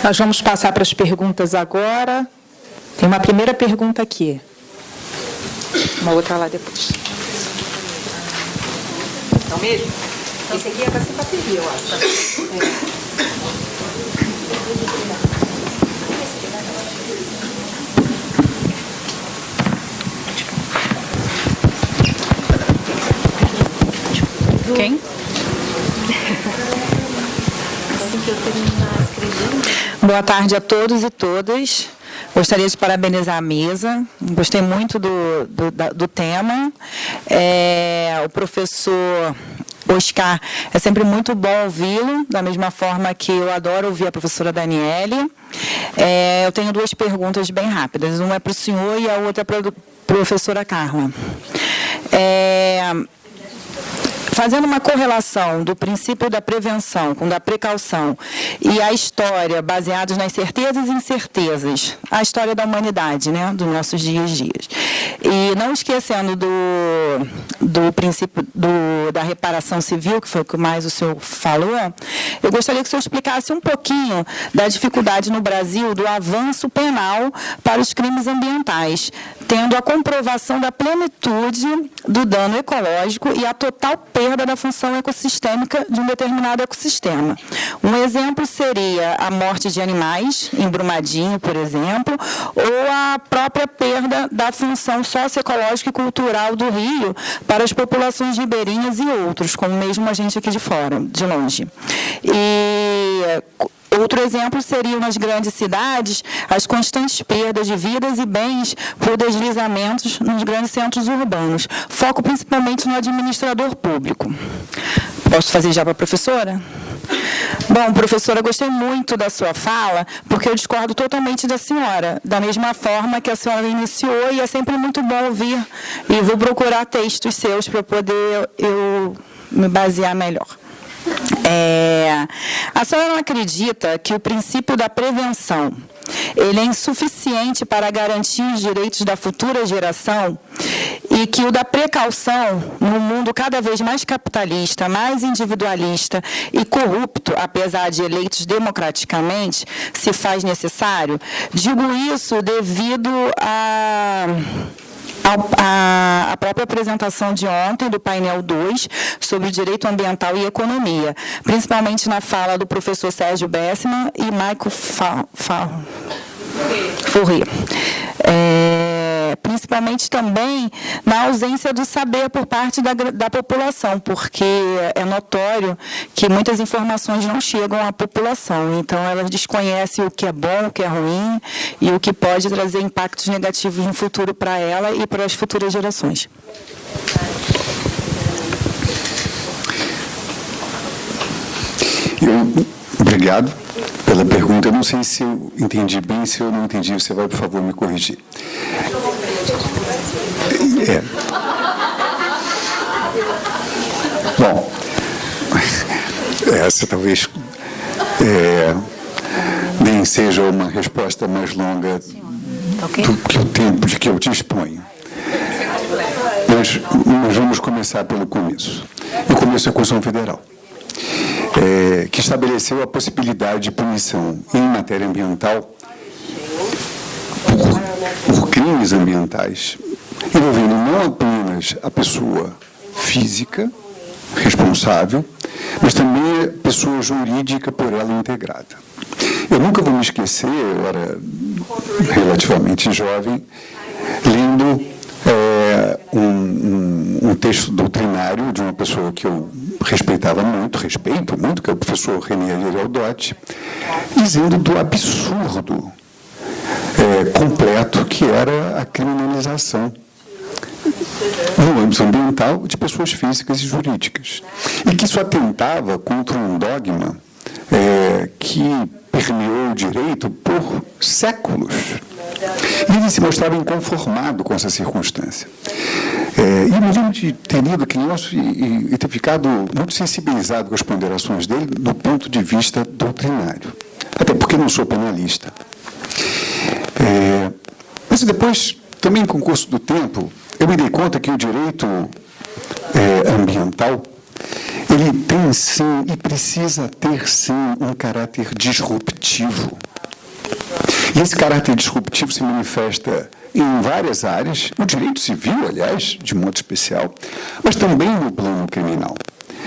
Nós vamos passar para as perguntas agora. Tem uma primeira pergunta aqui. Uma outra lá depois. Então mesmo? Esse aqui é para simpatia, eu acho. Quem? Boa tarde a todos e todas. Gostaria de parabenizar a mesa. Gostei muito do tema. O professor Oscar, é sempre muito bom ouvi-lo, da mesma forma que eu adoro ouvir a professora Daniele. Eu tenho duas perguntas bem rápidas. Uma é para o senhor e a outra é para a professora Carla. Fazendo uma correlação do princípio da prevenção com da precaução e a história baseados nas certezas e incertezas, a história da humanidade, né, dos nossos dias a dias. E não esquecendo do princípio da reparação civil, que foi o que mais o senhor falou, eu gostaria que o senhor explicasse um pouquinho da dificuldade no Brasil do avanço penal para os crimes ambientais, tendo a comprovação da plenitude do dano ecológico e a total perda da função ecossistêmica de um determinado ecossistema. Um exemplo seria a morte de animais, em Brumadinho, por exemplo, ou a própria perda da função socioecológica e cultural do rio para as populações ribeirinhas e outros, como mesmo a gente aqui de fora, de longe. Outro exemplo seriam nas grandes cidades as constantes perdas de vidas e bens por deslizamentos nos grandes centros urbanos. Foco principalmente no administrador público. Posso fazer já para a professora? Bom, professora, gostei muito da sua fala, porque eu discordo totalmente da senhora, da mesma forma que a senhora iniciou, e é sempre muito bom ouvir, e vou procurar textos seus para poder eu me basear melhor. A senhora não acredita que o princípio da prevenção ele é insuficiente para garantir os direitos da futura geração e que o da precaução, num mundo cada vez mais capitalista, mais individualista e corrupto, apesar de eleitos democraticamente, se faz necessário? Digo isso devido a própria apresentação de ontem, do painel 2, sobre o direito ambiental e economia, principalmente na fala do professor Sérgio Bessman e Michael Fourier. Principalmente também na ausência do saber por parte da população, porque é notório que muitas informações não chegam à população, então elas desconhecem o que é bom, o que é ruim e o que pode trazer impactos negativos no futuro para ela e para as futuras gerações. Obrigado pela pergunta. Eu não sei se eu entendi bem, se eu não entendi, você vai, por favor, me corrigir. Bom, essa talvez nem seja uma resposta mais longa do que o tempo de que eu disponho. Mas vamos começar pelo começo. O começo é a Constituição Federal, que estabeleceu a possibilidade de punição em matéria ambiental por crimes ambientais, envolvendo não apenas a pessoa física responsável, mas também a pessoa jurídica por ela integrada. Eu nunca vou me esquecer, eu era relativamente jovem, lendo um texto doutrinário de uma pessoa que eu respeitava muito, respeito muito, que é o professor René Aldotti, dizendo do absurdo completo que era a criminalização no âmbito ambiental de pessoas físicas e jurídicas. E que isso atentava contra um dogma que permeou o direito por séculos. E ele se mostrava inconformado com essa circunstância. E eu me lembro de ter lido aquele negócio e ter ficado muito sensibilizado com as ponderações dele do ponto de vista doutrinário. Até porque não sou penalista. Mas depois, também com o curso do tempo, eu me dei conta que o direito ambiental ele tem, sim, e precisa ter, sim, um caráter disruptivo. E esse caráter disruptivo se manifesta em várias áreas, no direito civil, aliás, de modo especial, mas também no plano criminal.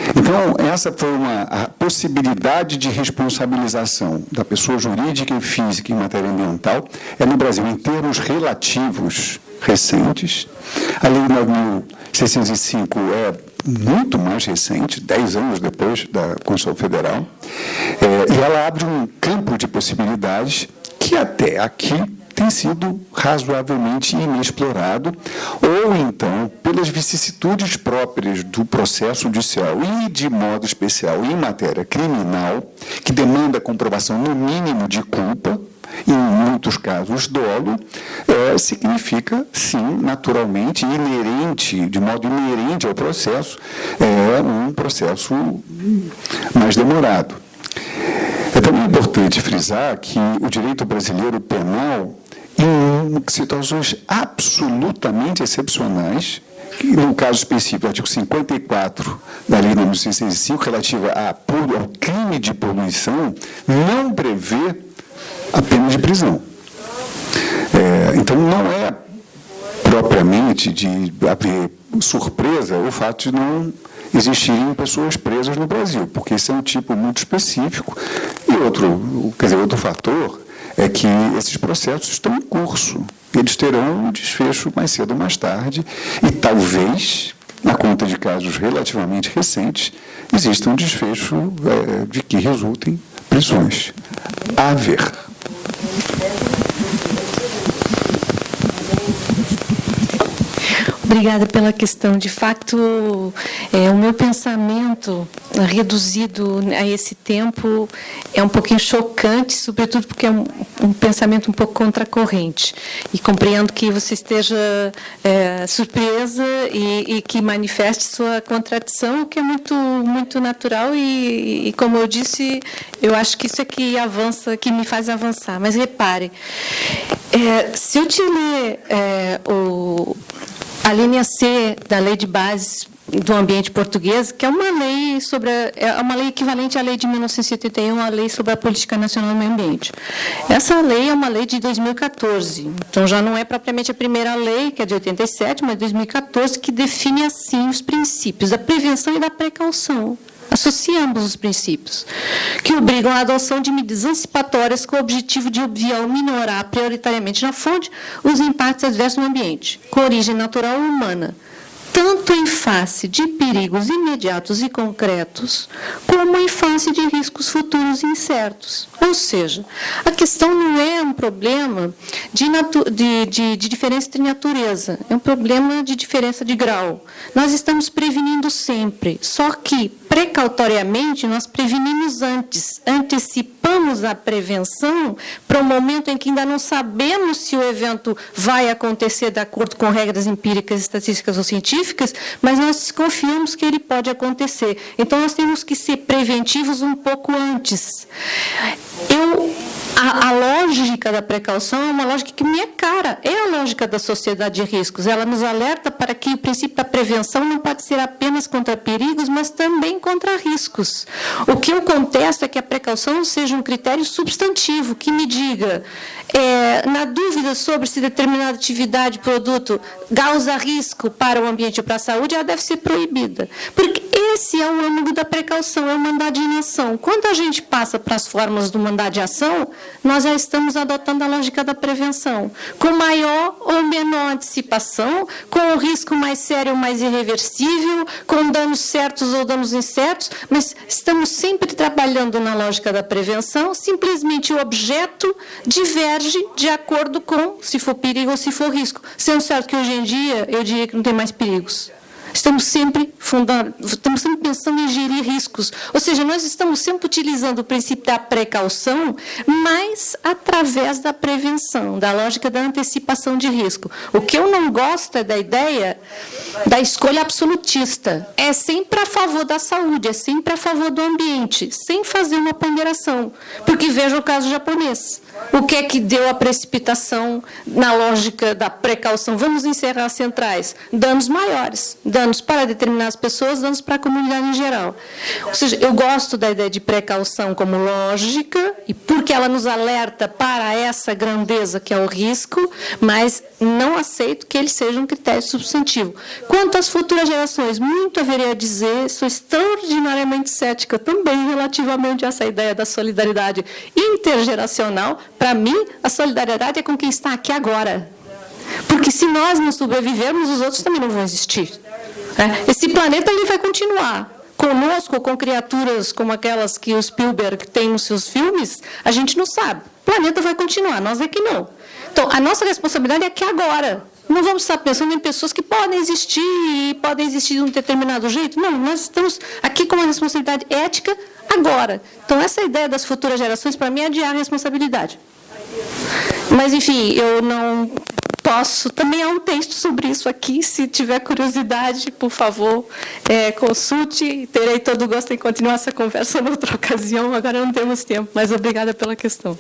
Então, essa foi a possibilidade de responsabilização da pessoa jurídica e física em matéria ambiental, no Brasil, em termos relativos recentes. A Lei 9.605 é muito mais recente, 10 anos depois da Constituição Federal, e ela abre um campo de possibilidades que até aqui tem sido razoavelmente inexplorado, ou então, pelas vicissitudes próprias do processo judicial e, de modo especial, em matéria criminal, que demanda a comprovação, no mínimo, de culpa, em muitos casos, dolo, significa, sim, naturalmente, inerente, de modo inerente ao processo, um processo mais demorado. É também importante frisar que o direito brasileiro penal, em situações absolutamente excepcionais, no caso específico, o artigo 54 da Lei 9.605, relativa ao crime de poluição, não prevê a pena de prisão. Então, não é propriamente de haver surpresa o fato de não existirem pessoas presas no Brasil, porque esse é um tipo muito específico. E outro fator é que esses processos estão em curso. Eles terão um desfecho mais cedo ou mais tarde, e talvez, na conta de casos relativamente recentes, exista um desfecho de que resultem prisões. A ver. Obrigada pela questão. De fato, o meu pensamento reduzido a esse tempo é um pouquinho chocante, sobretudo porque é um pensamento um pouco contracorrente. E compreendo que você esteja surpresa e que manifeste sua contradição, o que é muito, muito natural e, como eu disse, eu acho que isso é que avança, que me faz avançar. Mas repare, se eu te ler a linha C da Lei de Bases do Ambiente Português, que é uma lei uma lei equivalente à lei de 1971, a Lei sobre a Política Nacional do Meio Ambiente. Essa lei é uma lei de 2014, então já não é propriamente a primeira lei, que é de 87, mas 2014, que define assim os princípios da prevenção e da precaução. Associa ambos os princípios, que obrigam a adoção de medidas antecipatórias com o objetivo de obviar ou minorar prioritariamente na fonte os impactos adversos no ambiente, com origem natural ou humana, tanto em face de perigos imediatos e concretos, como em face de riscos futuros incertos. Ou seja, a questão não é um problema de diferença de natureza, é um problema de diferença de grau. Nós estamos prevenindo sempre, só que, precautoriamente, nós prevenimos antes, antecipamos a prevenção para o momento em que ainda não sabemos se o evento vai acontecer de acordo com regras empíricas, estatísticas ou científicas, mas nós confiamos que ele pode acontecer. Então, nós temos que ser preventivos um pouco antes. A lógica da precaução é uma lógica que me é cara, é a lógica da sociedade de riscos. Ela nos alerta para que o princípio da prevenção não pode ser apenas contra perigos, mas também contra riscos. O que eu contesto é que a precaução seja um critério substantivo, que me diga, na dúvida sobre se determinada atividade, produto, causa risco para o ambiente ou para a saúde, ela deve ser proibida. Porque esse é o âmbito da precaução, é o mandado de inação. Quando a gente passa para as formas do mandado de ação, nós já estamos adotando a lógica da prevenção, com maior ou menor antecipação, com o risco mais sério ou mais irreversível, com danos certos ou danos incertos, mas estamos sempre trabalhando na lógica da prevenção, simplesmente o objeto diverge de acordo com se for perigo ou se for risco. Sendo certo que hoje em dia, eu diria que não tem mais perigos. Estamos sempre pensando em gerir riscos. Ou seja, nós estamos sempre utilizando o princípio da precaução, mas através da prevenção, da lógica da antecipação de risco. O que eu não gosto é da ideia da escolha absolutista. É sempre a favor da saúde, é sempre a favor do ambiente, sem fazer uma ponderação. Porque veja o caso japonês. O que é que deu a precipitação na lógica da precaução? Vamos encerrar as centrais. Danos maiores. Danos para determinadas pessoas, danos para a comunidade em geral. Ou seja, eu gosto da ideia de precaução como lógica, e porque ela nos alerta para essa grandeza que é o risco, mas não aceito que ele seja um critério substantivo. Quanto às futuras gerações, muito haveria a dizer, sou extraordinariamente cética também relativamente a essa ideia da solidariedade intergeracional. Para mim, a solidariedade é com quem está aqui agora. Porque se nós não sobrevivermos, os outros também não vão existir. Esse planeta ele vai continuar. Conosco, com criaturas como aquelas que o Spielberg tem nos seus filmes, a gente não sabe. O planeta vai continuar, nós é que não. Então, a nossa responsabilidade é aqui agora. Não vamos estar pensando em pessoas que podem existir e podem existir de um determinado jeito. Não, nós estamos aqui com uma responsabilidade ética agora. Então, essa ideia das futuras gerações, para mim, é adiar a responsabilidade. Mas, enfim, eu não posso... Também há um texto sobre isso aqui. Se tiver curiosidade, por favor, consulte. Terei todo o gosto em continuar essa conversa em outra ocasião. Agora não temos tempo, mas obrigada pela questão.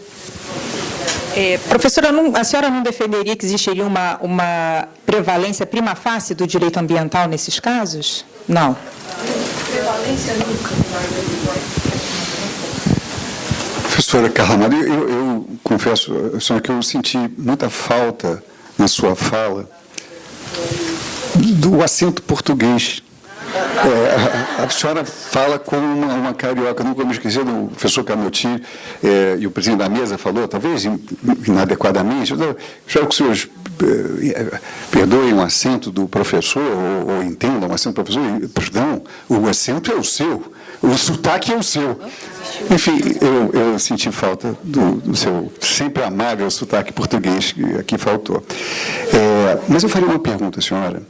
Professora, a senhora não defenderia que existiria uma prevalência prima facie do direito ambiental nesses casos? Não. Prevalência nunca. Professora Carla Maria, eu confesso, só que eu senti muita falta na sua fala do acento português. A senhora fala como uma carioca, nunca me esqueci do professor Canoti, e o presidente da mesa falou, talvez inadequadamente, eu espero que os senhores perdoem o acento do professor, ou entendam o acento do professor, perdão, o acento é o seu, o sotaque é o seu. Enfim, eu senti falta do seu sempre amável sotaque português, que aqui faltou. Mas eu faria uma pergunta, senhora.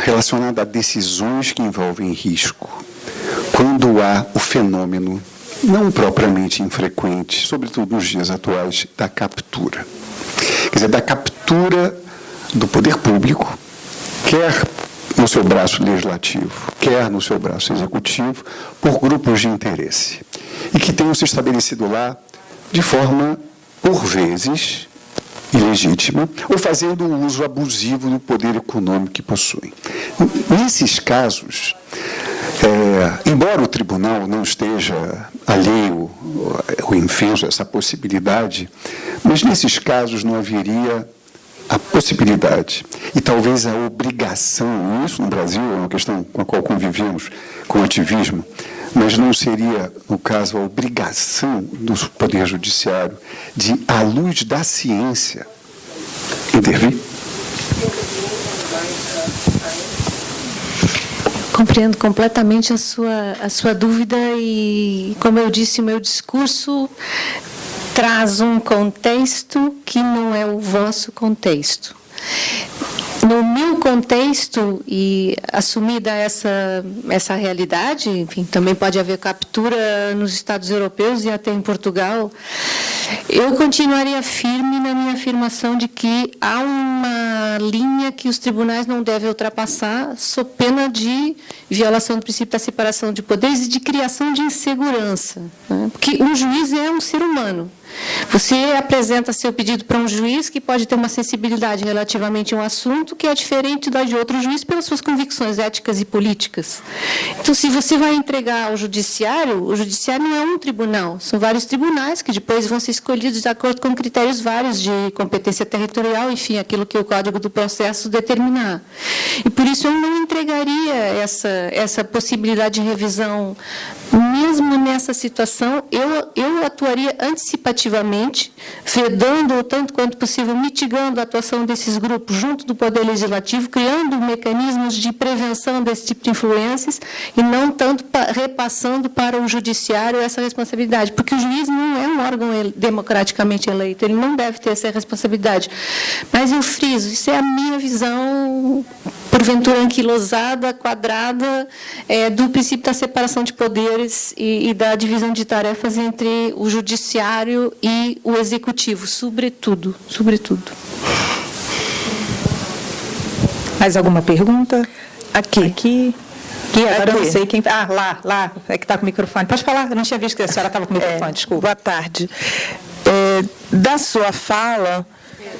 Relacionada a decisões que envolvem risco, quando há o fenômeno, não propriamente infrequente, sobretudo nos dias atuais, da captura. Quer dizer, da captura do poder público, quer no seu braço legislativo, quer no seu braço executivo, por grupos de interesse, e que tenham se estabelecido lá de forma, por vezes, ilegítima, ou fazendo um uso abusivo do poder econômico que possuem. Nesses casos, embora o tribunal não esteja alheio ou infenso a essa possibilidade, mas nesses casos não haveria a possibilidade e talvez a obrigação, isso no Brasil é uma questão com a qual convivemos com ativismo, mas não seria, no caso, a obrigação do Poder Judiciário de, à luz da ciência, intervir? Compreendo completamente a sua dúvida e, como eu disse, o meu discurso traz um contexto que não é o vosso contexto. No meu contexto, e assumida essa realidade, enfim, também pode haver captura nos Estados europeus e até em Portugal, eu continuaria firme na minha afirmação de que há uma linha que os tribunais não devem ultrapassar, sob pena de violação do princípio da separação de poderes e de criação de insegurança, né? Porque um juiz é um ser humano. Você apresenta seu pedido para um juiz que pode ter uma sensibilidade relativamente a um assunto que é diferente da de outro juiz pelas suas convicções éticas e políticas. Então, se você vai entregar ao judiciário, o judiciário não é um tribunal, são vários tribunais que depois vão ser escolhidos de acordo com critérios vários de competência territorial, enfim, aquilo que o Código do Processo determinar. E, por isso, eu não entregaria essa possibilidade de revisão. Mesmo nessa situação, eu atuaria antecipativamente, vedando o tanto quanto possível, mitigando a atuação desses grupos junto do Poder Legislativo, criando mecanismos de prevenção desse tipo de influências e não tanto repassando para o judiciário essa responsabilidade, porque o juiz não é um órgão democraticamente eleito, ele não deve ter essa responsabilidade. Mas eu friso, isso é a minha visão, porventura anquilosada, quadrada, do princípio da separação de poderes e da divisão de tarefas entre o judiciário e o executivo, sobretudo. Mais alguma pergunta? Aqui. Aqui, agora eu Aqui. não sei quem... lá, é que está com o microfone. Pode falar, eu não tinha visto que a senhora estava com o microfone, desculpa. Boa tarde. Da sua fala,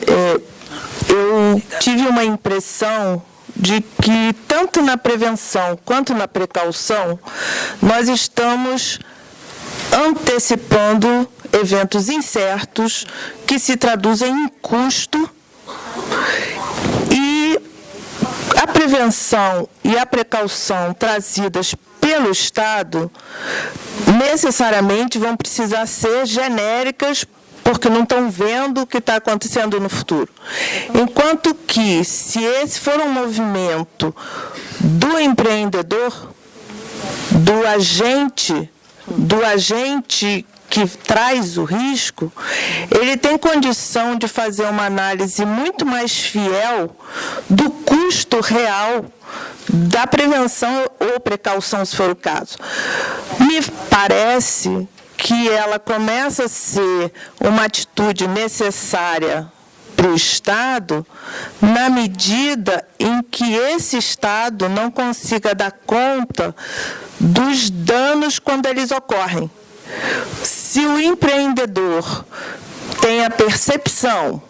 eu tive uma impressão de que, tanto na prevenção quanto na precaução, nós estamos antecipando eventos incertos que se traduzem em custo, e a prevenção e a precaução trazidas pelo Estado necessariamente vão precisar ser genéricas, porque não estão vendo o que está acontecendo no futuro. Enquanto que, se esse for um movimento do empreendedor, do agente que traz o risco, ele tem condição de fazer uma análise muito mais fiel do custo real da prevenção ou precaução, se for o caso. Me parece que ela começa a ser uma atitude necessária para o Estado, na medida em que esse Estado não consiga dar conta dos danos quando eles ocorrem. Se o empreendedor tem a percepção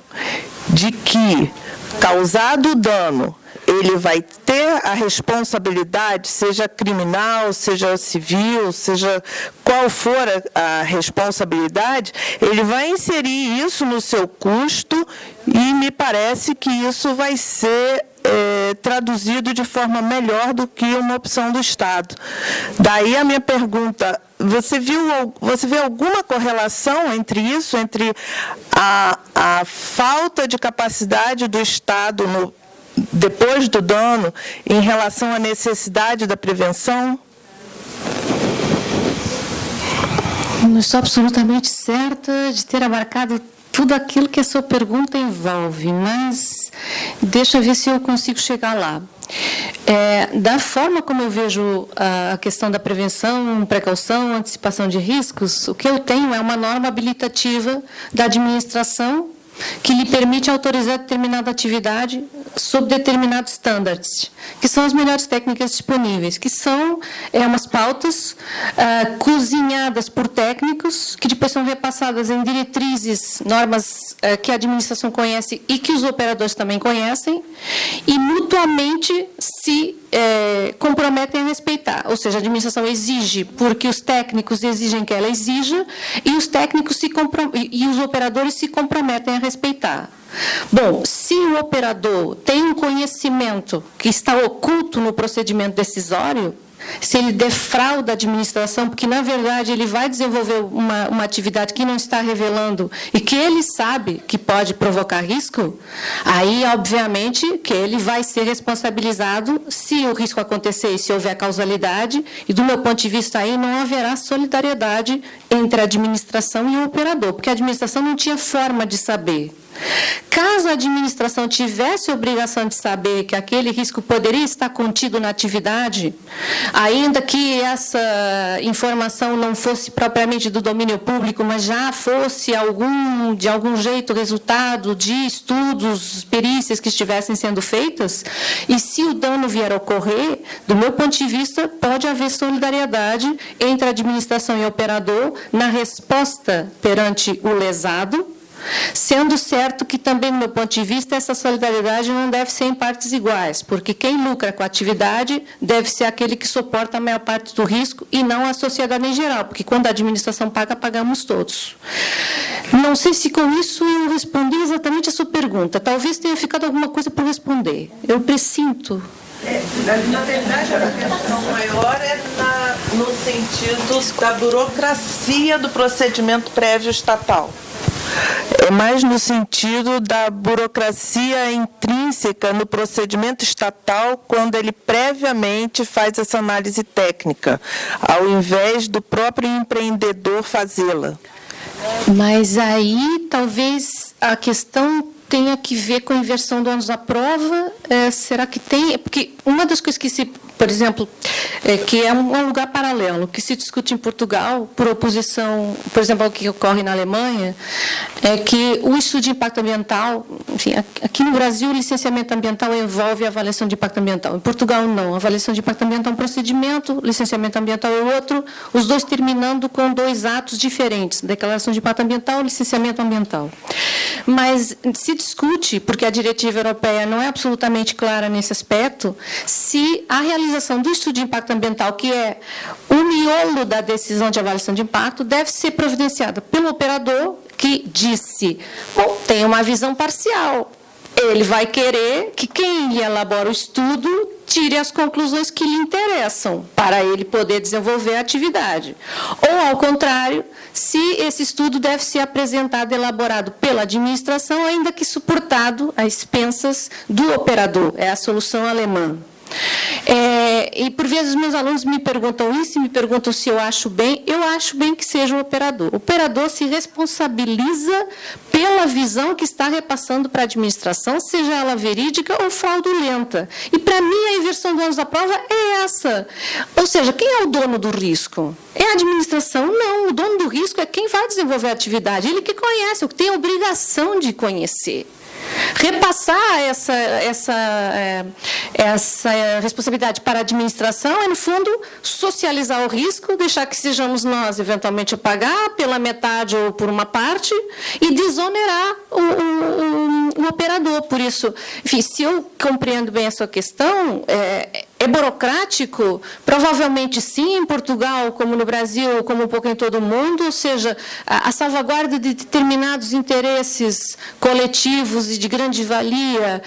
de que, causado o dano, ele vai ter a responsabilidade, seja criminal, seja civil, seja qual for a responsabilidade, ele vai inserir isso no seu custo, e me parece que isso vai ser traduzido de forma melhor do que uma opção do Estado. Daí a minha pergunta: você vê alguma correlação entre isso, entre a falta de capacidade do Estado depois do dano, em relação à necessidade da prevenção? Não estou absolutamente certa de ter abarcado tudo aquilo que a sua pergunta envolve, mas deixa eu ver se eu consigo chegar lá. Da forma como eu vejo a questão da prevenção, precaução, antecipação de riscos, o que eu tenho é uma norma habilitativa da administração que lhe permite autorizar determinada atividade sob determinados estándares, que são as melhores técnicas disponíveis, que são umas pautas cozinhadas por técnicos, que depois são repassadas em diretrizes, normas que a administração conhece e que os operadores também conhecem, e mutuamente se comprometem a respeitar. Ou seja, a administração exige porque os técnicos exigem que ela exija, e os técnicos e os operadores se comprometem a respeitar. Bom, se o operador tem um conhecimento que está oculto no procedimento decisório, se ele defrauda a administração, porque, na verdade, ele vai desenvolver uma atividade que não está revelando e que ele sabe que pode provocar risco, aí, obviamente, que ele vai ser responsabilizado se o risco acontecer e se houver causalidade, e, do meu ponto de vista, aí não haverá solidariedade entre a administração e o operador, porque a administração não tinha forma de saber. Caso a administração tivesse a obrigação de saber que aquele risco poderia estar contido na atividade, ainda que essa informação não fosse propriamente do domínio público, mas já fosse de algum jeito resultado de estudos, perícias que estivessem sendo feitas, e se o dano vier a ocorrer, do meu ponto de vista, pode haver solidariedade entre a administração e o operador na resposta perante o lesado, sendo certo que também, do meu ponto de vista, essa solidariedade não deve ser em partes iguais, porque quem lucra com a atividade deve ser aquele que suporta a maior parte do risco e não a sociedade em geral, porque quando a administração paga, pagamos todos. Não sei se com isso eu respondi exatamente a sua pergunta. Talvez tenha ficado alguma coisa por responder. Eu presinto. Na verdade, a questão maior no sentido da burocracia do procedimento prévio estatal. É mais no sentido da burocracia intrínseca no procedimento estatal, quando ele previamente faz essa análise técnica, ao invés do próprio empreendedor fazê-la. Mas aí, talvez, a questão tenha que ver com a inversão do ônus da prova? Será que tem? Porque uma das coisas que se, por exemplo, que é um lugar paralelo, que se discute em Portugal, por oposição, por exemplo, ao que ocorre na Alemanha, é que o estudo de impacto ambiental, enfim, aqui no Brasil, o licenciamento ambiental envolve a avaliação de impacto ambiental. Em Portugal, não. A avaliação de impacto ambiental é um procedimento, licenciamento ambiental é outro, os dois terminando com 2 atos diferentes, declaração de impacto ambiental e licenciamento ambiental. Mas se discute, porque a diretiva europeia não é absolutamente clara nesse aspecto, se a realização do estudo de impacto ambiental, que é o miolo da decisão de avaliação de impacto, deve ser providenciada pelo operador, que disse, bom, tem uma visão parcial. Ele vai querer que quem elabora o estudo tire as conclusões que lhe interessam, para ele poder desenvolver a atividade. Ou, ao contrário, se esse estudo deve ser apresentado, elaborado pela administração, ainda que suportado a expensas do operador. É a solução alemã. E, por vezes, meus alunos me perguntam isso, me perguntam se eu acho bem. Eu acho bem que seja o operador. O operador se responsabiliza pela visão que está repassando para a administração, seja ela verídica ou fraudulenta. E, para mim, a inversão do ônus da prova é essa. Ou seja, quem é o dono do risco? É a administração? Não. O dono do risco é quem vai desenvolver a atividade. Ele que conhece, o que tem a obrigação de conhecer. Repassar essa responsabilidade para a administração é, no fundo, socializar o risco, deixar que sejamos nós, eventualmente, a pagar pela metade ou por uma parte e desonerar o operador. Por isso, enfim, se eu compreendo bem a sua questão, é burocrático? Provavelmente sim, em Portugal, como no Brasil, como um pouco em todo o mundo, ou seja, a salvaguarda de determinados interesses coletivos e de grande valia,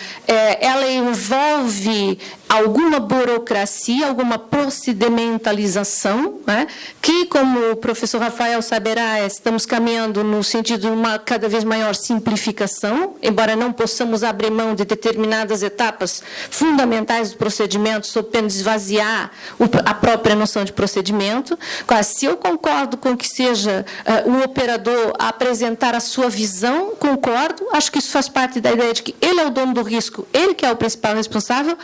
ela envolve alguma burocracia, alguma procedimentalização, né, que, como o professor Rafael saberá, estamos caminhando no sentido de uma cada vez maior simplificação, embora não possamos abrir mão de determinadas etapas fundamentais do procedimento, sob pena de esvaziar a própria noção de procedimento. Se eu concordo com que seja o operador a apresentar a sua visão, concordo, acho que isso faz parte da ideia de que ele é o dono do risco, ele que é o principal responsável.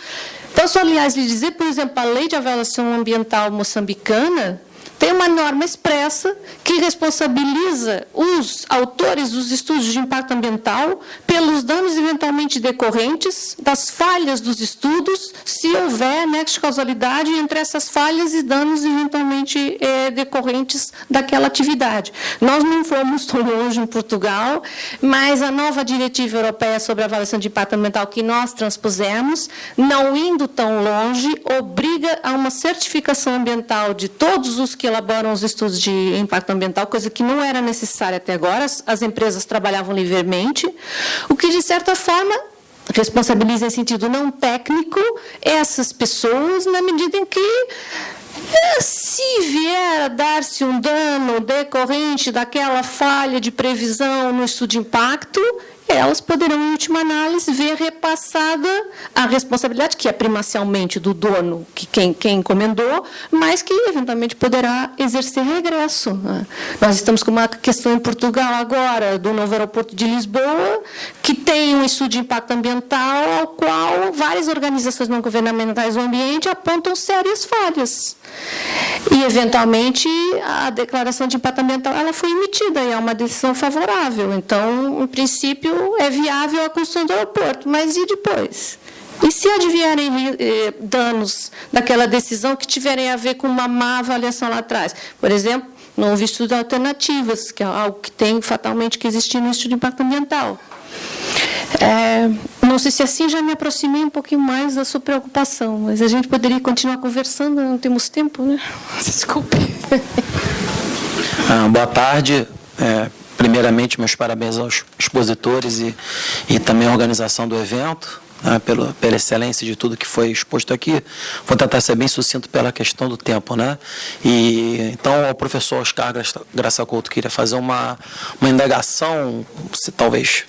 Posso, aliás, lhe dizer, por exemplo, a Lei de Avaliação Ambiental moçambicana tem uma norma expressa que responsabiliza os autores dos estudos de impacto ambiental pelos danos eventualmente decorrentes das falhas dos estudos, se houver nexo de causalidade entre essas falhas e danos eventualmente decorrentes daquela atividade. Nós não fomos tão longe em Portugal, mas a nova diretiva europeia sobre a avaliação de impacto ambiental que nós transpusemos, não indo tão longe, obriga a uma certificação ambiental de todos os que elaboram os estudos de impacto ambiental, coisa que não era necessária até agora, as empresas trabalhavam livremente, o que, de certa forma, responsabiliza em sentido não técnico essas pessoas, na medida em que, se vier a dar-se um dano decorrente daquela falha de previsão no estudo de impacto, elas poderão, em última análise, ver repassada a responsabilidade, que é primacialmente do dono, que quem encomendou, mas que, eventualmente, poderá exercer regresso. Nós estamos com uma questão em Portugal agora, do novo aeroporto de Lisboa, que tem um estudo de impacto ambiental, ao qual várias organizações não governamentais do ambiente apontam sérias falhas. E, eventualmente, a declaração de impacto ambiental ela foi emitida e é uma decisão favorável. Então, em princípio, é viável a construção do aeroporto. Mas e depois? E se advierem danos daquela decisão que tiverem a ver com uma má avaliação lá atrás? Por exemplo, não houve estudo de alternativas, que é algo que tem fatalmente que existir no estudo de impacto ambiental. Não sei se assim já me aproximei um pouquinho mais da sua preocupação, mas a gente poderia continuar conversando, não temos tempo, né? Desculpe. Boa tarde. Primeiramente, meus parabéns aos expositores e também à organização do evento, pela excelência de tudo que foi exposto aqui. Vou tentar ser bem sucinto pela questão do tempo, né? Então, o professor Oscar Graça Couto queria fazer uma indagação, se talvez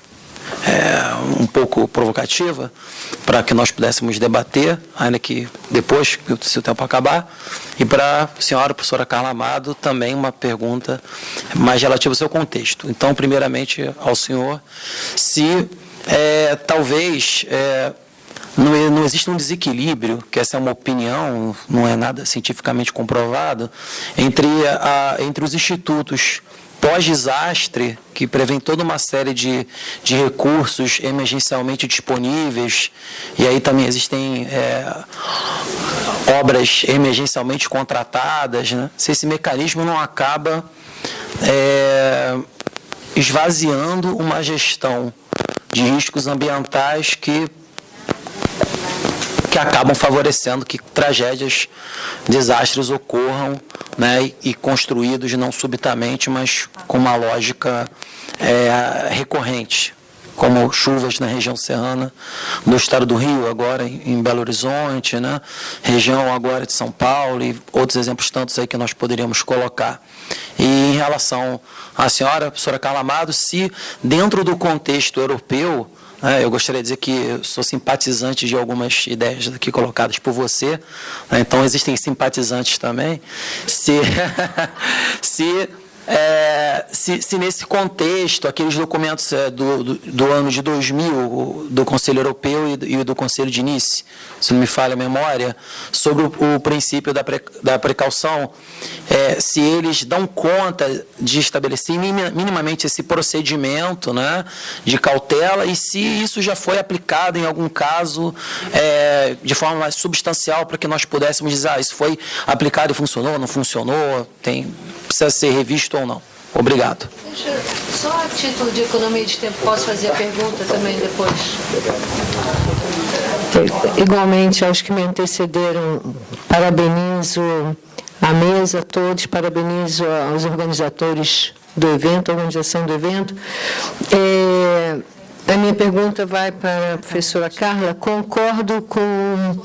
um pouco provocativa, para que nós pudéssemos debater, ainda que depois, se o tempo acabar, e para a senhora, professora Carla Amado, também uma pergunta mais relativa ao seu contexto. Então, primeiramente, ao senhor, se talvez não existe um desequilíbrio, que essa é uma opinião, não é nada cientificamente comprovado, entre os institutos pós-desastre, que prevêem toda uma série de recursos emergencialmente disponíveis, e aí também existem obras emergencialmente contratadas, né? Se esse mecanismo não acaba esvaziando uma gestão de riscos ambientais que acabam favorecendo que tragédias, desastres ocorram, né, e construídos não subitamente, mas com uma lógica recorrente, como chuvas na região serrana do estado do Rio, agora em Belo Horizonte, né, região agora de São Paulo e outros exemplos tantos aí que nós poderíamos colocar. E em relação à senhora, professora Carla Amado, se dentro do contexto europeu, eu gostaria de dizer que sou simpatizante de algumas ideias aqui colocadas por você, né? Então existem simpatizantes também. Se nesse contexto, aqueles documentos do ano de 2000, do Conselho Europeu e do Conselho de Nice, se não me falha a memória, sobre o princípio da precaução, se eles dão conta de estabelecer minimamente esse procedimento, né, de cautela, e se isso já foi aplicado em algum caso de forma mais substancial, para que nós pudéssemos dizer, isso foi aplicado e funcionou, não funcionou, precisa ser revisto ou não. Obrigado. Só a título de economia de tempo, posso fazer a pergunta também depois? Igualmente, aos que me antecederam, parabenizo a mesa, todos, parabenizo aos organizadores do evento, a organização do evento. A minha pergunta vai para a professora Carla. Concordo com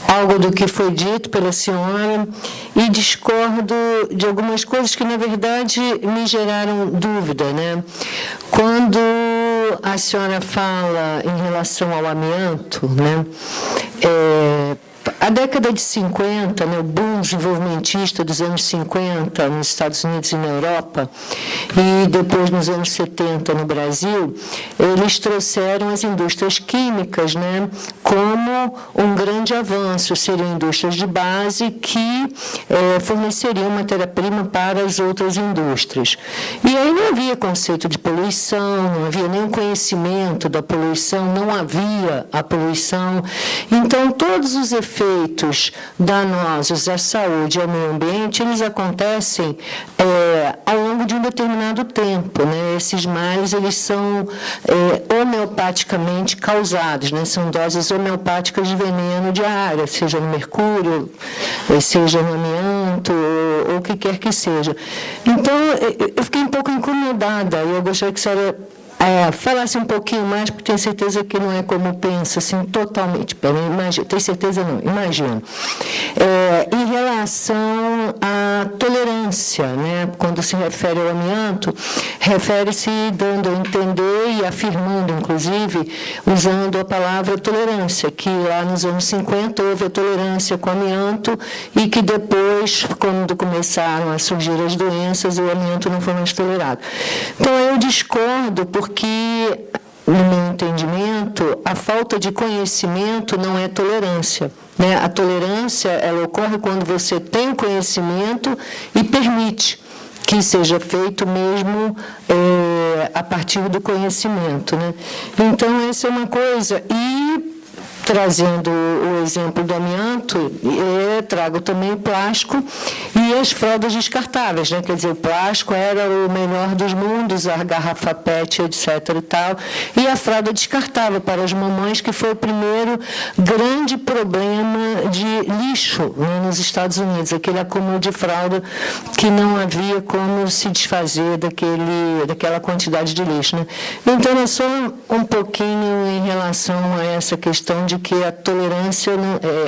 algo do que foi dito pela senhora e discordo de algumas coisas que, na verdade, me geraram dúvida, né? Quando a senhora fala em relação ao amianto, né? A década de 50, né, o boom desenvolvimentista dos anos 50 nos Estados Unidos e na Europa, e depois nos anos 70 no Brasil, eles trouxeram as indústrias químicas, né, como um grande avanço. Seriam indústrias de base que forneceriam matéria-prima para as outras indústrias. E aí não havia conceito de poluição, não havia nenhum conhecimento da poluição, não havia a poluição. Então, todos os efeitos danosos à saúde e ao meio ambiente, eles acontecem ao longo de um determinado tempo, né? Esses males, eles são homeopaticamente causados, né? São doses homeopáticas de veneno diária, seja no mercúrio, seja no amianto, ou o que quer que seja. Então, eu fiquei um pouco incomodada, e eu gostaria que a senhora falasse um pouquinho mais, porque tenho certeza que não é como pensa, assim, totalmente. Tenho certeza não, imagino. Em relação à tolerância, né, quando se refere ao amianto, refere-se dando a entender e afirmando, inclusive, usando a palavra tolerância, que lá nos anos 50 houve a tolerância com o amianto e que depois, quando começaram a surgir as doenças, o amianto não foi mais tolerado. Então, eu discordo, porque, no meu entendimento, a falta de conhecimento não é tolerância, né? A tolerância, ela ocorre quando você tem conhecimento e permite que seja feito mesmo a partir do conhecimento, né? Então, essa é uma coisa. E, trazendo o exemplo do amianto, trago também o plástico e as fraldas descartáveis, né? Quer dizer, o plástico era o melhor dos mundos, a garrafa PET, etc. e tal, e a fralda descartável para as mamães, que foi o primeiro grande problema de lixo, né, nos Estados Unidos, aquele acúmulo de fralda que não havia como se desfazer daquela quantidade de lixo, né? Então, é só um pouquinho em relação a essa questão de que a tolerância,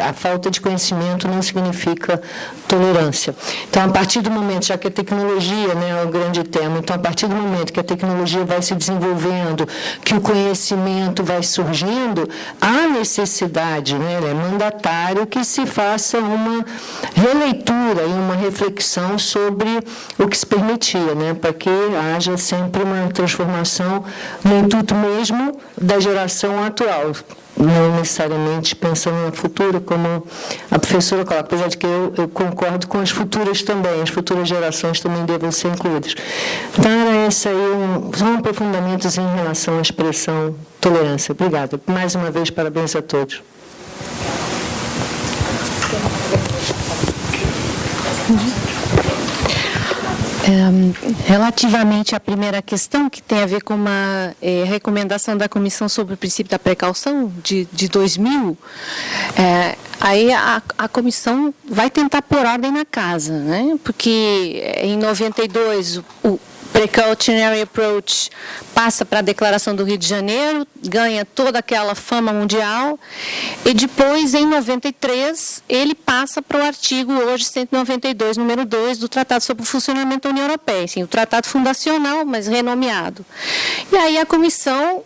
a falta de conhecimento não significa tolerância. Então, a partir do momento, já que a tecnologia, né, é o grande tema, então, a partir do momento que a tecnologia vai se desenvolvendo, que o conhecimento vai surgindo, há necessidade, né, é mandatário que se faça uma releitura e uma reflexão sobre o que se permitia, né, para que haja sempre uma transformação no intuito mesmo da geração atual, não necessariamente pensando na futura, como a professora coloca, apesar de que eu concordo com as futuras também, as futuras gerações também devem ser incluídas. Então, era esse aí são aprofundamentos em relação à expressão tolerância. Obrigada. Mais uma vez, parabéns a todos. Relativamente à primeira questão, que tem a ver com uma recomendação da Comissão sobre o princípio da precaução de 2000, aí a Comissão vai tentar pôr ordem na casa, né? Porque em 92 o Precautionary Approach passa para a Declaração do Rio de Janeiro, ganha toda aquela fama mundial, e depois, em 93, ele passa para o artigo, hoje, 192, número 2, do Tratado sobre o Funcionamento da União Europeia, assim, o tratado fundacional, mas renomeado. E aí a Comissão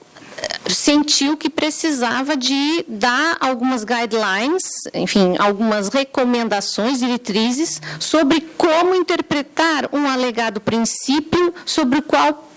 sentiu que precisava de dar algumas guidelines, enfim, algumas recomendações, diretrizes, sobre como interpretar um alegado princípio sobre o qual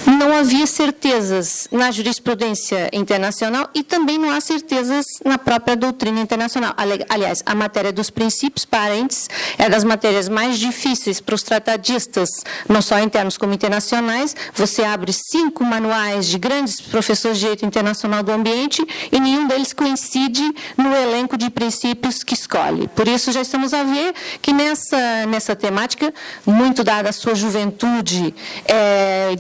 não havia certezas na jurisprudência internacional e também não há certezas na própria doutrina internacional. Aliás, a matéria dos princípios, parênteses, é das matérias mais difíceis para os tratadistas, não só internos como internacionais. Você abre 5 manuais de grandes professores de direito internacional do ambiente e nenhum deles coincide no elenco de princípios que escolhe. Por isso, já estamos a ver que nessa temática, muito dada a sua juventude,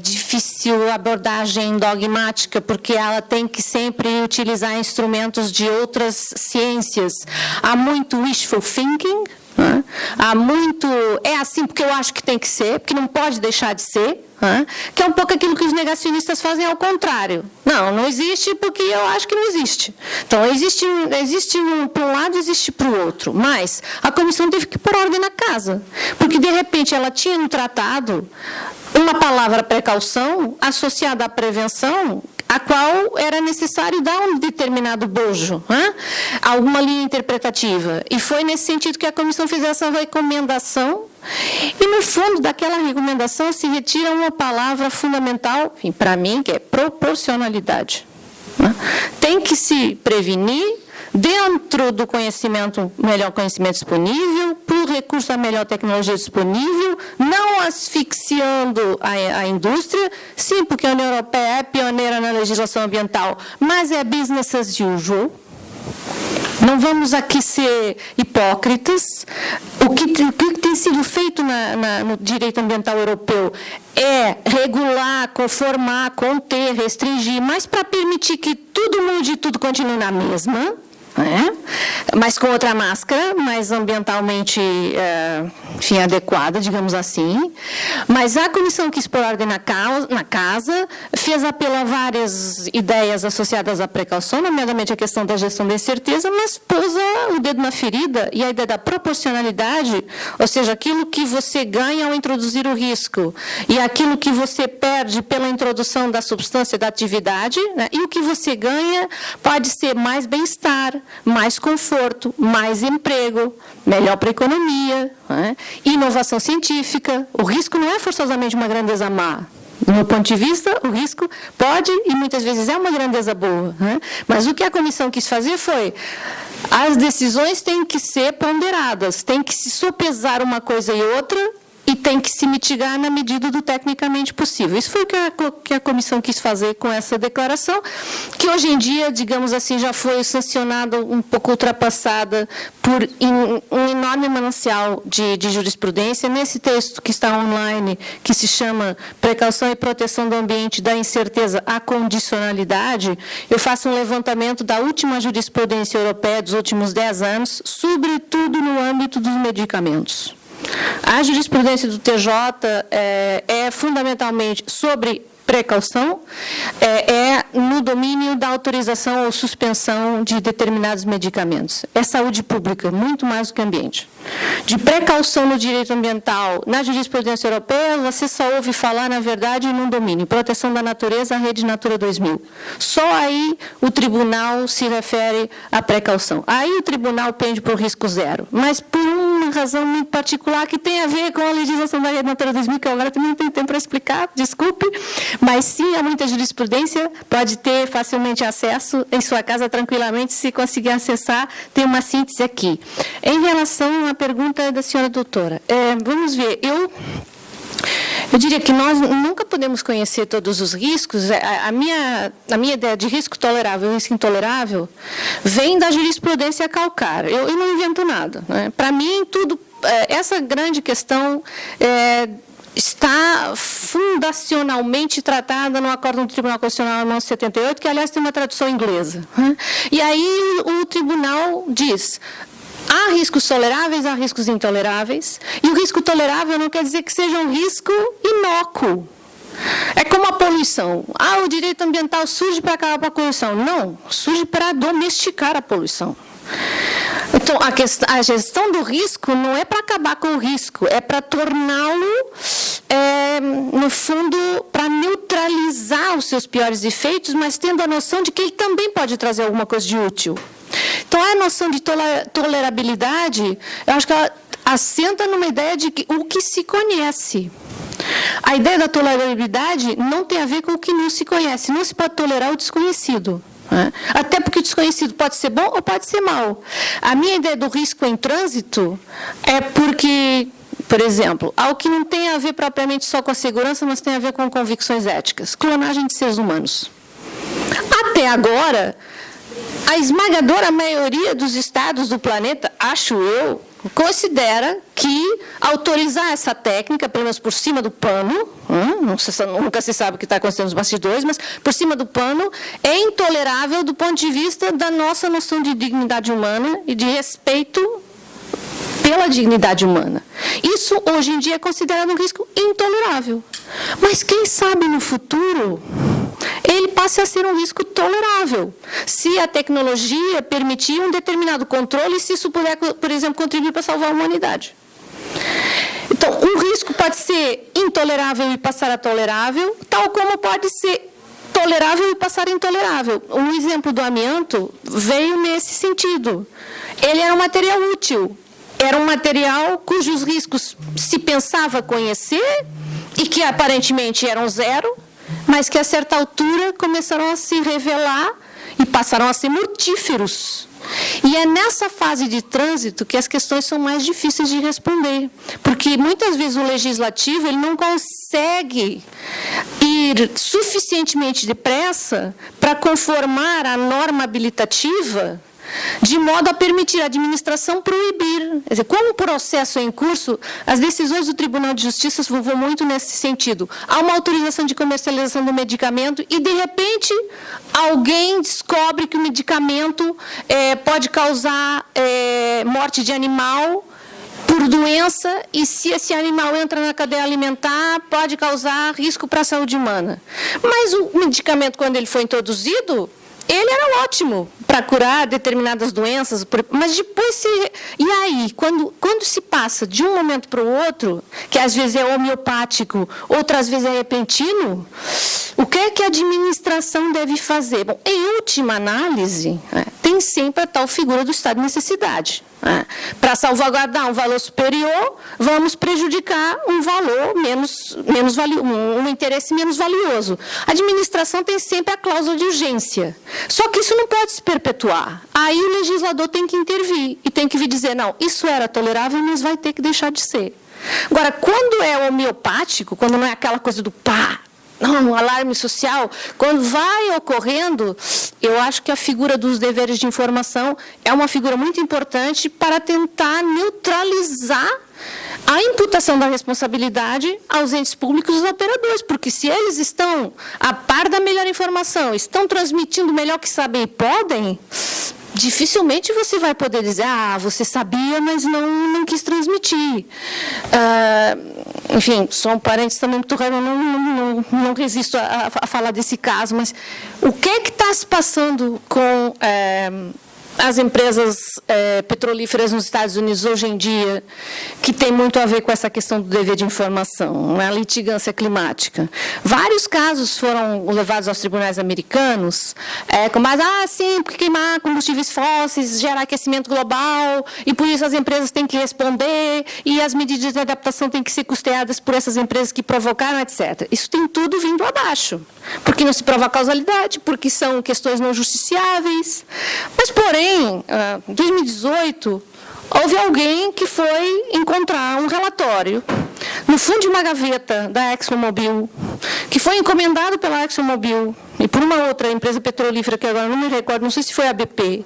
difícil abordagem dogmática, porque ela tem que sempre utilizar instrumentos de outras ciências. Há muito wishful thinking, né? Há muito, é assim porque eu acho que tem que ser, porque não pode deixar de ser, né? Que é um pouco aquilo que os negacionistas fazem ao contrário. Não existe porque eu acho que não existe. Então, existe para um lado, existe para o outro. Mas a Comissão teve que pôr ordem na casa, porque, de repente, ela tinha no tratado uma palavra precaução associada à prevenção, a qual era necessário dar um determinado bojo, né? Alguma linha interpretativa. E foi nesse sentido que a Comissão fez essa recomendação. E, no fundo, daquela recomendação se retira uma palavra fundamental, para mim, que é proporcionalidade, né? Tem que se prevenir dentro do conhecimento, melhor conhecimento disponível, por recurso à melhor tecnologia disponível, não asfixiando a indústria, sim, porque a União Europeia é pioneira na legislação ambiental, mas é business as usual. Não vamos aqui ser hipócritas. O que tem sido feito no direito ambiental europeu é regular, conformar, conter, restringir, mas para permitir que tudo mude e tudo continue na mesma, mas com outra máscara, mais ambientalmente adequada, digamos assim. Mas a Comissão quis pôr ordem na casa, fez apelo a várias ideias associadas à precaução, nomeadamente a questão da gestão da incerteza, mas pôs o dedo na ferida, e a ideia da proporcionalidade, ou seja, aquilo que você ganha ao introduzir o risco e aquilo que você perde pela introdução da substância da atividade, né, e o que você ganha pode ser mais bem-estar, mais conforto, mais emprego, melhor para a economia, né? Inovação científica. O risco não é forçosamente uma grandeza má. Do meu ponto de vista, o risco pode e muitas vezes é uma grandeza boa, né? Mas o que a Comissão quis fazer foi: as decisões têm que ser ponderadas, tem que se sopesar uma coisa e outra, e tem que se mitigar na medida do tecnicamente possível. Isso foi o que a Comissão quis fazer com essa declaração, que hoje em dia, digamos assim, já foi sancionada, um pouco ultrapassada por um enorme manancial de jurisprudência. Nesse texto que está online, que se chama Precaução e Proteção do Ambiente da Incerteza à Condicionalidade, eu faço um levantamento da última jurisprudência europeia dos últimos 10 anos, sobretudo no âmbito dos medicamentos. A jurisprudência do TJ é fundamentalmente sobre precaução é no domínio da autorização ou suspensão de determinados medicamentos. É saúde pública, muito mais do que ambiente. De precaução no direito ambiental, na jurisprudência europeia, você só ouve falar, na verdade, num domínio, proteção da natureza, a rede Natura 2000. Só aí o tribunal se refere à precaução. Aí o tribunal pende para o risco zero, mas por uma razão muito particular que tem a ver com a legislação da rede Natura 2000, que agora também não tenho tempo para explicar, desculpe, mas sim, há muita jurisprudência, pode ter facilmente acesso em sua casa tranquilamente, se conseguir acessar, tem uma síntese aqui. Em relação à pergunta da senhora doutora, vamos ver, eu diria que nós nunca podemos conhecer todos os riscos. A minha ideia de risco tolerável e risco intolerável vem da jurisprudência calcar. Eu não invento nada, né? Para mim, tudo, essa grande questão está fundacionalmente tratada no Acórdão do Tribunal Constitucional 1978, que, aliás, tem uma tradução inglesa. Né? E aí o tribunal diz: há riscos toleráveis, há riscos intoleráveis, e o risco tolerável não quer dizer que seja um risco inócuo. É como a poluição. O direito ambiental surge para acabar com a poluição. Não, surge para domesticar a poluição. Então, a gestão do risco não é para acabar com o risco, é para torná-lo, no fundo, para neutralizar os seus piores efeitos, mas tendo a noção de que ele também pode trazer alguma coisa de útil. Então, a noção de tolerabilidade, eu acho que ela assenta numa ideia de que o que se conhece. A ideia da tolerabilidade não tem a ver com o que não se conhece. Não se pode tolerar o desconhecido. Né? Até porque o desconhecido pode ser bom ou pode ser mau. A minha ideia do risco em trânsito é porque, por exemplo, algo que não tem a ver propriamente só com a segurança, mas tem a ver com convicções éticas. Clonagem de seres humanos. Até agora, a esmagadora maioria dos estados do planeta, acho eu, considera que autorizar essa técnica, pelo menos por cima do pano, nunca se sabe o que está acontecendo nos bastidores, mas por cima do pano, é intolerável do ponto de vista da nossa noção de dignidade humana e de respeito pela dignidade humana. Isso, hoje em dia, é considerado um risco intolerável. Mas quem sabe no futuro ele passe a ser um risco tolerável, se a tecnologia permitir um determinado controle e se isso puder, por exemplo, contribuir para salvar a humanidade. Então, um risco pode ser intolerável e passar a tolerável, tal como pode ser tolerável e passar a intolerável. Um exemplo do amianto veio nesse sentido. Ele era um material útil, era um material cujos riscos se pensava conhecer e que aparentemente eram zero, mas que a certa altura começaram a se revelar e passaram a ser mortíferos. E é nessa fase de trânsito que as questões são mais difíceis de responder, porque muitas vezes o legislativo ele não consegue ir suficientemente depressa para conformar a norma habilitativa de modo a permitir a administração proibir. Quer dizer, como o processo é em curso, as decisões do Tribunal de Justiça vão muito nesse sentido. Há uma autorização de comercialização do medicamento e, de repente, alguém descobre que o medicamento pode causar morte de animal por doença, e se esse animal entra na cadeia alimentar, pode causar risco para a saúde humana. Mas o medicamento, quando ele foi introduzido, ele era ótimo para curar determinadas doenças, mas depois E aí, quando se passa de um momento para o outro, que às vezes é homeopático, outras vezes é repentino, o que é que a administração deve fazer? Bom, em última análise, tem sempre a tal figura do estado de necessidade. Para salvaguardar um valor superior, vamos prejudicar um valor menos valioso, um interesse menos valioso. A administração tem sempre a cláusula de urgência. Só que isso não pode se perpetuar. Aí o legislador tem que intervir e tem que vir dizer, não, isso era tolerável, mas vai ter que deixar de ser. Agora, quando é homeopático, quando não é aquela coisa do pá, não, um alarme social, quando vai ocorrendo, eu acho que a figura dos deveres de informação é uma figura muito importante para tentar neutralizar a imputação da responsabilidade aos entes públicos e aos operadores, porque se eles estão a par da melhor informação, estão transmitindo o melhor que sabem e podem, dificilmente você vai poder dizer, você sabia, mas não quis transmitir. Enfim, sou um parente também muito raro, não resisto a falar desse caso, mas o que está se passando com as empresas petrolíferas nos Estados Unidos hoje em dia, que tem muito a ver com essa questão do dever de informação, a litigância climática. Vários casos foram levados aos tribunais americanos, com base, sim, porque queimar combustíveis fósseis gera aquecimento global, e por isso as empresas têm que responder, e as medidas de adaptação têm que ser custeadas por essas empresas que provocaram, etc. Isso tem tudo vindo abaixo, porque não se prova a causalidade, porque são questões não justiciáveis. Mas, porém, em 2018, houve alguém que foi encontrar um relatório no fundo de uma gaveta da ExxonMobil, que foi encomendado pela ExxonMobil e por uma outra empresa petrolífera, que agora não me recordo, não sei se foi a BP.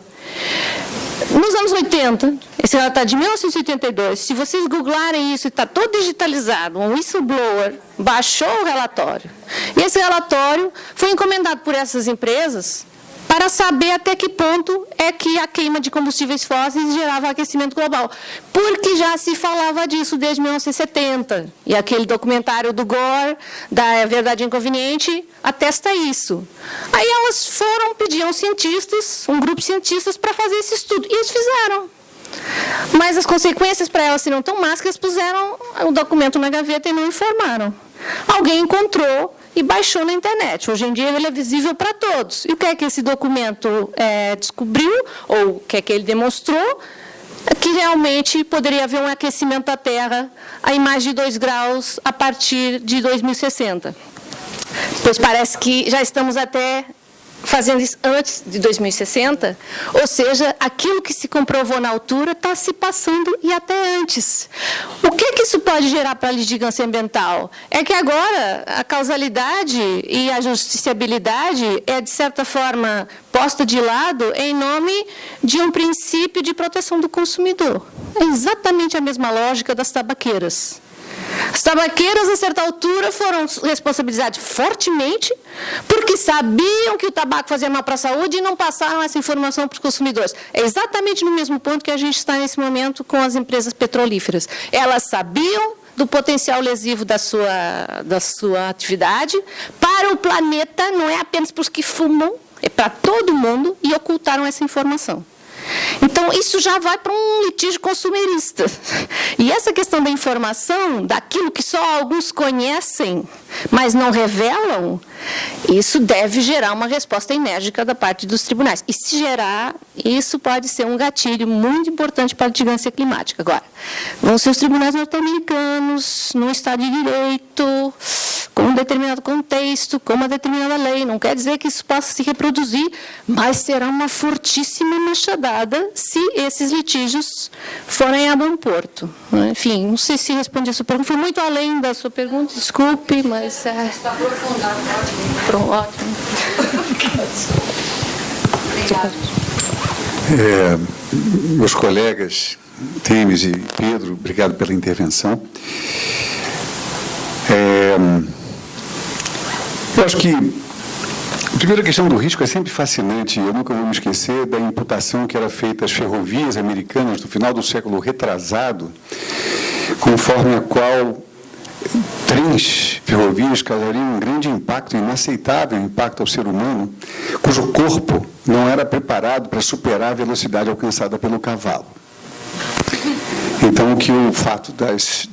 Nos anos 80, esse relatório de 1982, se vocês googlarem isso, está todo digitalizado, um whistleblower baixou o relatório. E esse relatório foi encomendado por essas empresas para saber até que ponto é que a queima de combustíveis fósseis gerava aquecimento global. Porque já se falava disso desde 1970. E aquele documentário do Gore, da Verdade Inconveniente, atesta isso. Aí elas foram pedir a cientistas, um grupo de cientistas, para fazer esse estudo. E eles fizeram. Mas as consequências para elas seriam tão más que eles puseram o documento na gaveta e não informaram. Alguém encontrou e baixou na internet. Hoje em dia ele é visível para todos. E o que é que esse documento descobriu, ou o que é que ele demonstrou? É que realmente poderia haver um aquecimento da Terra em mais de 2 graus a partir de 2060. Pois parece que já estamos até fazendo isso antes de 2060, ou seja, aquilo que se comprovou na altura está se passando e até antes. O que isso pode gerar para a litigância ambiental? É que agora a causalidade e a justiciabilidade é, de certa forma, posta de lado em nome de um princípio de proteção do consumidor. É exatamente a mesma lógica das tabaqueiras. As tabaqueiras, a certa altura, foram responsabilizadas fortemente porque sabiam que o tabaco fazia mal para a saúde e não passaram essa informação para os consumidores. É exatamente no mesmo ponto que a gente está nesse momento com as empresas petrolíferas. Elas sabiam do potencial lesivo da sua atividade para o planeta, não é apenas para os que fumam, é para todo mundo, e ocultaram essa informação. Então, isso já vai para um litígio consumerista. E essa questão da informação, daquilo que só alguns conhecem, mas não revelam, isso deve gerar uma resposta enérgica da parte dos tribunais. E se gerar, isso pode ser um gatilho muito importante para a litigância climática. Agora, vão ser os tribunais norte-americanos, num Estado de Direito, com um determinado contexto, com uma determinada lei. Não quer dizer que isso possa se reproduzir, mas será uma fortíssima machadada se esses litígios forem a bom porto. Enfim, não sei se respondi a sua pergunta. Foi muito além da sua pergunta, desculpe, mas... Está aprofundado, ótimo. Obrigada. Meus colegas, Temes e Pedro, obrigado pela intervenção. Eu acho que a primeira questão do risco é sempre fascinante. Eu nunca vou me esquecer da imputação que era feita às ferrovias americanas no final do século retrasado, conforme a qual trens ferrovias causariam um grande impacto, inaceitável impacto ao ser humano, cujo corpo não era preparado para superar a velocidade alcançada pelo cavalo. Então, que o fato das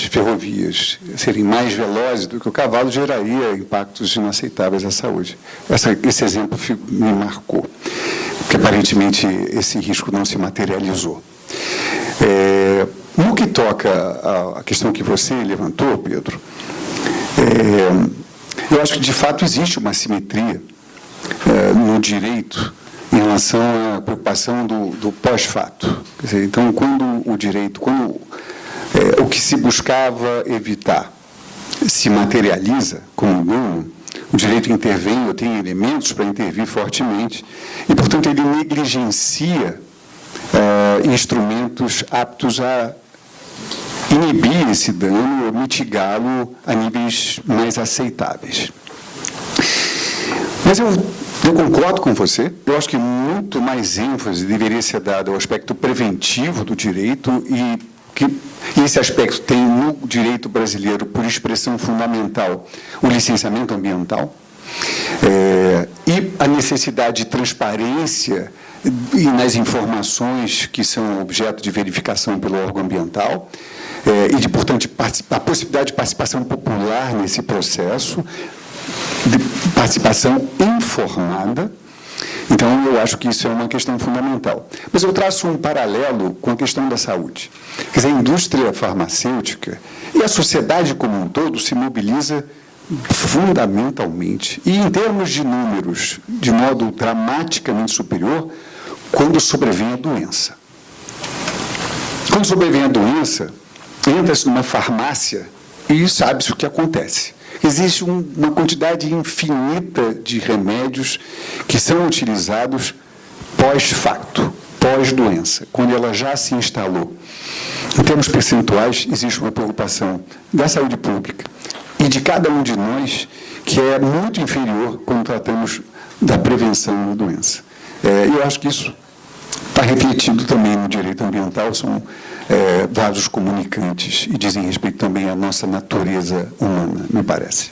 ferrovias serem mais velozes do que o cavalo geraria impactos inaceitáveis à saúde. Esse exemplo me marcou, porque aparentemente esse risco não se materializou. No que toca à questão que você levantou, Pedro, eu acho que, de fato, existe uma assimetria no direito em relação à preocupação do pós-fato. Então, quando o que se buscava evitar se materializa como dano, o direito intervém, ou tem elementos para intervir fortemente, e, portanto, ele negligencia instrumentos aptos a inibir esse dano ou mitigá-lo a níveis mais aceitáveis. Mas eu Eu concordo com você. Eu acho que muito mais ênfase deveria ser dada ao aspecto preventivo do direito e que esse aspecto tem no direito brasileiro, por expressão fundamental, o licenciamento ambiental, e a necessidade de transparência e nas informações que são objeto de verificação pelo órgão ambiental, e de, portanto, a possibilidade de participação popular nesse processo, de participação informada. Então, eu acho que isso é uma questão fundamental. Mas eu traço um paralelo com a questão da saúde. Quer dizer, a indústria farmacêutica e a sociedade como um todo se mobiliza fundamentalmente, e em termos de números, de modo dramaticamente superior, quando sobrevém a doença. Quando sobrevém a doença, entra-se numa farmácia e sabe-se o que acontece. Existe uma quantidade infinita de remédios que são utilizados pós-facto, pós-doença, quando ela já se instalou. Em termos percentuais, existe uma preocupação da saúde pública e de cada um de nós que é muito inferior quando tratamos da prevenção da doença. Eu acho que isso está refletido também no direito ambiental, são vasos comunicantes e dizem respeito também à nossa natureza humana, me parece.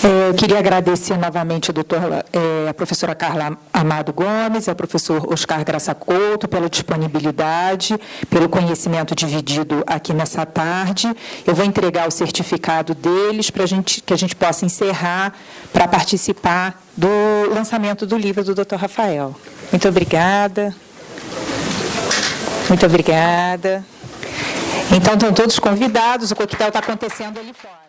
Eu queria agradecer novamente a professora Carla Amado Gomes, ao professor Oscar Graça Couto, pela disponibilidade, pelo conhecimento dividido aqui nessa tarde. Eu vou entregar o certificado deles para que a gente possa encerrar para participar do lançamento do livro do Dr. Rafael. Muito obrigada. Muito obrigada. Então, estão todos convidados, o coquetel está acontecendo ali fora.